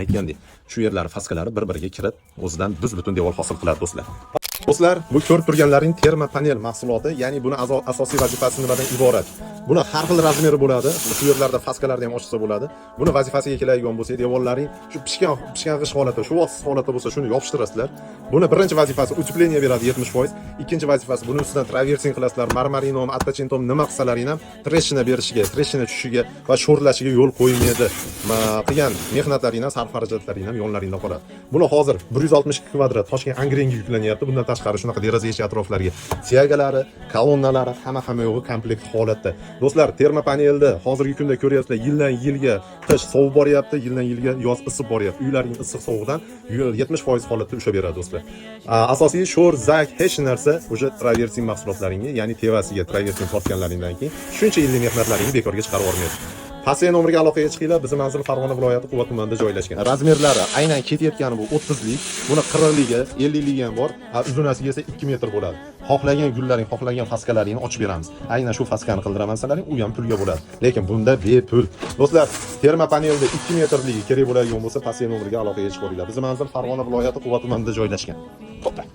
aytgandek, shu yerlari faskalari bir-biriga kirib, o'zidan buz-butun devor hosil qiladi do'stlar. Do'stlar, bu ko'rib turganlaring terma panel mahsuloti, ya'ni buni asosiy vazifasi nimadan iborat? Buni har xil razmeri bo'ladi. Shu yerlarda faskalarni ham ochsa bo'ladi. Buni vazifasiga keladigan bo'lsa, devorlaring shu pishgan holatda, shu vosiz holatda bo'lsa, shuni yopishtirasizlar. Buni birinchi vazifasi utepleniya beradi 70%, ikkinchi vazifasi buni ustidan traversing qilasizlar, marmarinom, attachentom nima qilsalaring ham treshina berishiga, treshina tushishiga va sho'rlashiga yo'l qo'ymaydi. Qilgan mehnatlaringdan, sarf xarajatlaring ham yonlaringda qoladi. Buni hozir 162 kvadrat Toshkent Angrenga yuklanyapti. Bundan tashqari shunaqa deraza eshik atroflariga siyagalari, kolonnalari hamma yo'g'i komplekt holatda. Do'stlar, terma panelda hozirgi kunda ko'ryapsizlar, yildan yilga qish sovib boryapti, yildan yilga yoz isib boryapti. Uylarning issiq sovuqdan 70% holatda ushlab beradi do'stlar. Asosiy sho'r, zak, hech narsa o'sha traversing mahsulotlaringga, ya'ni tevasiga traversing bosganlaringdan keyin shuncha yillik mehnatlaringni bekorga chiqarib yubormaydi. Pastdagi nomerga aloqaga chiqinglar. Bizning manzil Farg'ona viloyati Quvat tumanida joylashgan. Razmerlari aynan ketayotgani bu 30lik, buni 40ligi, 50ligi ham bor. Uzunasiga esa 2 metr bo'ladi. Xohlagan gullaring, xohlagan faskalaringni ochib beramiz. Aynan shu faskani qildiramasalaring, u ham pulga bo'ladi. Lekin bunda bepul. Do'stlar, terma panelda 2 metrligi kerak bo'ladigan bo'lsa, pastdagi nomerga aloqaga chiqinglar. Bizning manzil Farg'ona viloyati Quvat tumanida joylashgan. Xo'p.